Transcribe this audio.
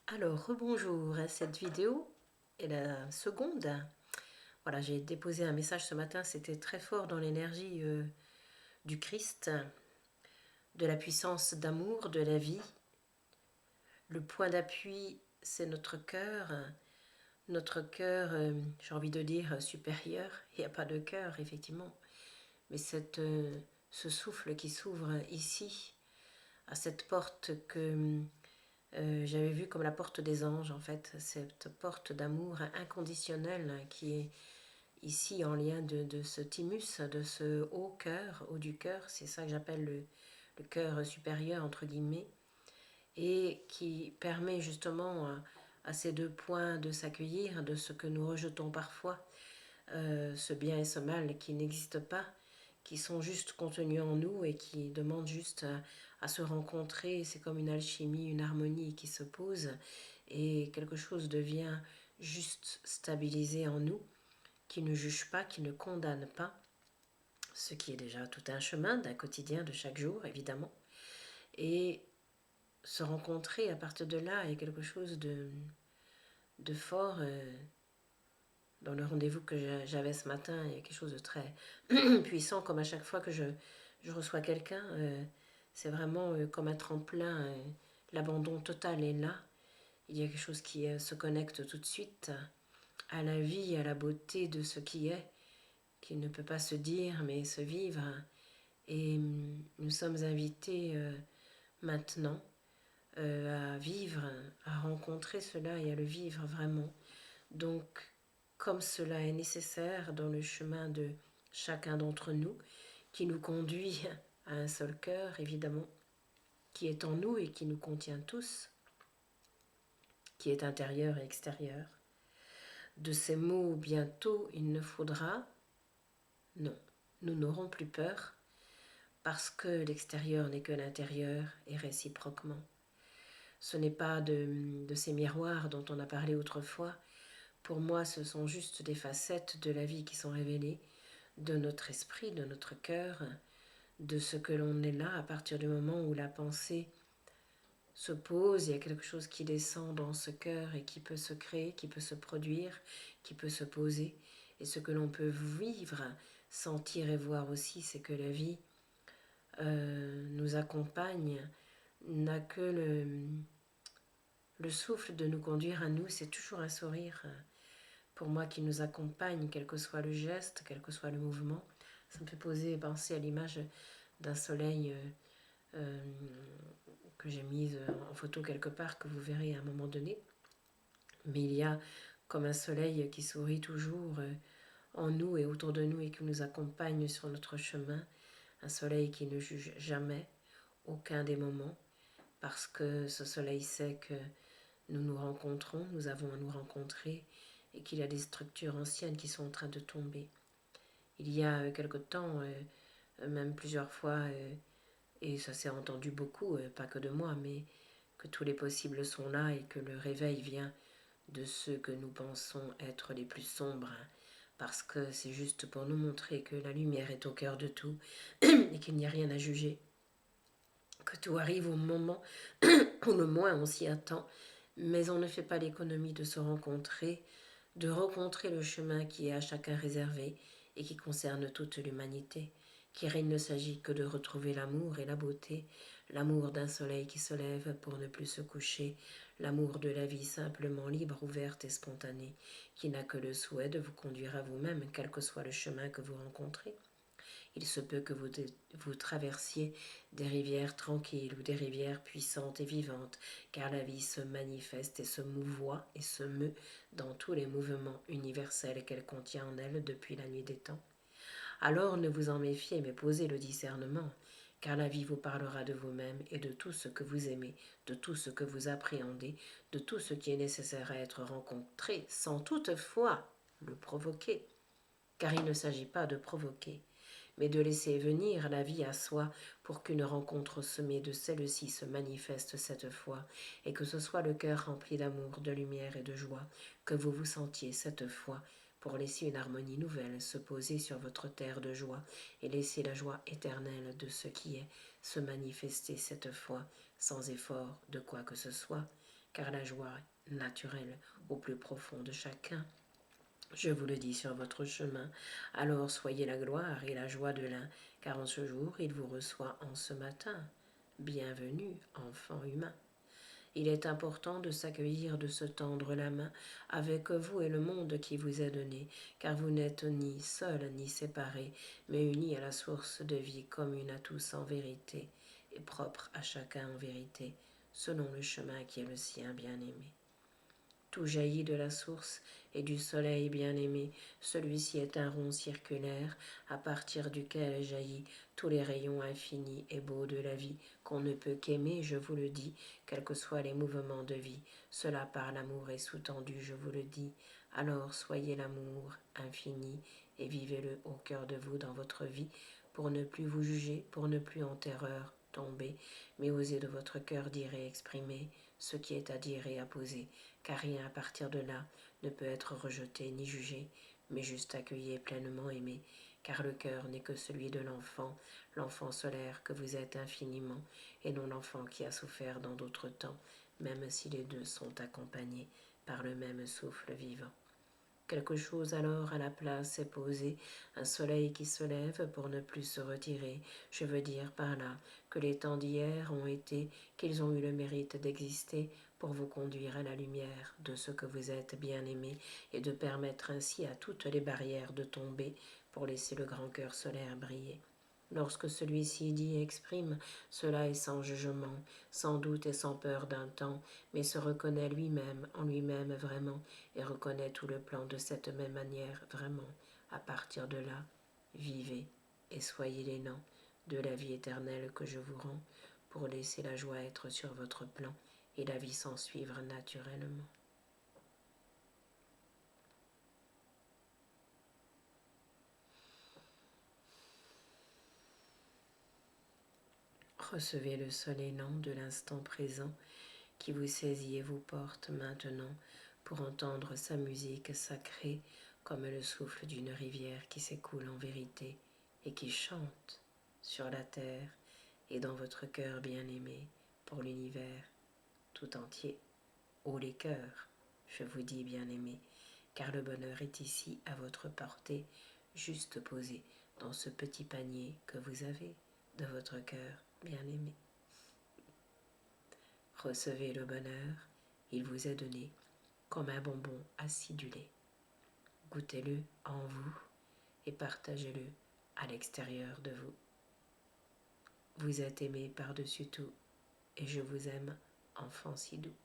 Alors, rebonjour, cette vidéo est la seconde. Voilà, j'ai déposé un message ce matin, c'était très fort dans l'énergie du Christ, de la puissance d'amour, de la vie. Le point d'appui, c'est notre cœur, j'ai envie de dire supérieur. Il n'y a pas de cœur, effectivement, mais ce souffle qui s'ouvre ici, à cette porte que j'avais vue comme la porte des anges, en fait, cette porte d'amour inconditionnel qui est ici en lien de ce thymus, de ce haut cœur, haut du cœur, c'est ça que j'appelle le cœur supérieur, entre guillemets, et qui permet justement à ces deux points de s'accueillir de ce que nous rejetons parfois, ce bien et ce mal qui n'existent pas, qui sont juste contenus en nous et qui demandent juste à se rencontrer. C'est comme une alchimie, une harmonie qui se pose et quelque chose devient juste stabilisé en nous, qui ne juge pas, qui ne condamne pas, ce qui est déjà tout un chemin d'un quotidien de chaque jour, évidemment. Et se rencontrer à partir de là est quelque chose de fort. Dans le rendez-vous que j'avais ce matin, il y a quelque chose de très puissant, comme à chaque fois que je reçois quelqu'un. C'est vraiment comme un tremplin. L'abandon total est là. Il y a quelque chose qui se connecte tout de suite à la vie, à la beauté de ce qui est, qui ne peut pas se dire, mais se vivre. Et nous sommes invités maintenant à vivre, à rencontrer cela et à le vivre vraiment. Donc, comme cela est nécessaire dans le chemin de chacun d'entre nous, qui nous conduit à un seul cœur, évidemment, qui est en nous et qui nous contient tous, qui est intérieur et extérieur. De ces mots, bientôt, il ne faudra, non, nous n'aurons plus peur, parce que l'extérieur n'est que l'intérieur et réciproquement. Ce n'est pas de ces miroirs dont on a parlé autrefois. Pour moi, ce sont juste des facettes de la vie qui sont révélées, de notre esprit, de notre cœur, de ce que l'on est là à partir du moment où la pensée se pose. Il y a quelque chose qui descend dans ce cœur et qui peut se créer, qui peut se produire, qui peut se poser. Et ce que l'on peut vivre, sentir et voir aussi, c'est que la vie nous accompagne, n'a que le souffle de nous conduire à nous. C'est toujours un sourire pour moi qui nous accompagne, quel que soit le geste, quel que soit le mouvement. Ça me fait penser à l'image d'un soleil euh, que j'ai mise en photo quelque part, que vous verrez à un moment donné. Mais il y a comme un soleil qui sourit toujours en nous et autour de nous et qui nous accompagne sur notre chemin. Un soleil qui ne juge jamais aucun des moments, parce que ce soleil sait que nous nous rencontrons, nous avons à nous rencontrer, et qu'il y a des structures anciennes qui sont en train de tomber. Il y a quelque temps, même plusieurs fois, et ça s'est entendu beaucoup, pas que de moi, mais que tous les possibles sont là et que le réveil vient de ceux que nous pensons être les plus sombres, hein, parce que c'est juste pour nous montrer que la lumière est au cœur de tout et qu'il n'y a rien à juger, que tout arrive au moment où le moins on s'y attend, mais on ne fait pas l'économie de se rencontrer, de rencontrer le chemin qui est à chacun réservé et qui concerne toute l'humanité, car il ne s'agit que de retrouver l'amour et la beauté, l'amour d'un soleil qui se lève pour ne plus se coucher, l'amour de la vie simplement libre, ouverte et spontanée, qui n'a que le souhait de vous conduire à vous-même, quel que soit le chemin que vous rencontrez. Il se peut que vous traversiez des rivières tranquilles ou des rivières puissantes et vivantes, car la vie se manifeste et se mouvoie et se meut dans tous les mouvements universels qu'elle contient en elle depuis la nuit des temps. Alors ne vous en méfiez, mais posez le discernement, car la vie vous parlera de vous-même et de tout ce que vous aimez, de tout ce que vous appréhendez, de tout ce qui est nécessaire à être rencontré, sans toutefois le provoquer, car il ne s'agit pas de provoquer, mais de laisser venir la vie à soi pour qu'une rencontre semée de celle-ci se manifeste cette fois, et que ce soit le cœur rempli d'amour, de lumière et de joie, que vous vous sentiez cette fois, pour laisser une harmonie nouvelle se poser sur votre terre de joie, et laisser la joie éternelle de ce qui est se manifester cette fois, sans effort de quoi que ce soit, car la joie naturelle au plus profond de chacun, je vous le dis, sur votre chemin. Alors soyez la gloire et la joie de l'un, car en ce jour il vous reçoit en ce matin. Bienvenue, enfant humain. Il est important de s'accueillir, de se tendre la main avec vous et le monde qui vous est donné, car vous n'êtes ni seul ni séparé, mais unis à la source de vie commune à tous en vérité, et propre à chacun en vérité, selon le chemin qui est le sien bien-aimé. Tout jaillit de la source et du soleil bien-aimé. Celui-ci est un rond circulaire à partir duquel jaillit tous les rayons infinis et beaux de la vie qu'on ne peut qu'aimer, je vous le dis, quels que soient les mouvements de vie. Cela par l'amour est sous-tendu, je vous le dis. Alors soyez l'amour infini et vivez-le au cœur de vous dans votre vie pour ne plus vous juger, pour ne plus en terreur tomber, mais osez de votre cœur dire et exprimer ce qui est à dire et à poser, car rien à partir de là ne peut être rejeté ni jugé, mais juste accueilli et pleinement aimé, car le cœur n'est que celui de l'enfant, l'enfant solaire que vous êtes infiniment, et non l'enfant qui a souffert dans d'autres temps, même si les deux sont accompagnés par le même souffle vivant. Quelque chose alors à la place est posé, un soleil qui se lève pour ne plus se retirer. Je veux dire par là que les temps d'hier ont été, qu'ils ont eu le mérite d'exister pour vous conduire à la lumière de ce que vous êtes bien-aimé et de permettre ainsi à toutes les barrières de tomber pour laisser le grand cœur solaire briller. Lorsque celui-ci dit et exprime, cela est sans jugement, sans doute et sans peur d'un temps, mais se reconnaît lui-même en lui-même vraiment, et reconnaît tout le plan de cette même manière vraiment. À partir de là, vivez et soyez l'élan de la vie éternelle que je vous rends, pour laisser la joie être sur votre plan et la vie s'en suivre naturellement. Recevez le seul élan de l'instant présent qui vous saisit et vous porte maintenant pour entendre sa musique sacrée comme le souffle d'une rivière qui s'écoule en vérité et qui chante sur la terre et dans votre cœur bien-aimé pour l'univers tout entier. Ô les cœurs, je vous dis bien-aimés, car le bonheur est ici à votre portée, juste posé dans ce petit panier que vous avez de votre cœur bien-aimé. Recevez le bonheur, il vous est donné comme un bonbon acidulé. Goûtez-le en vous et partagez-le à l'extérieur de vous. Vous êtes aimé par-dessus tout et je vous aime, enfant si doux.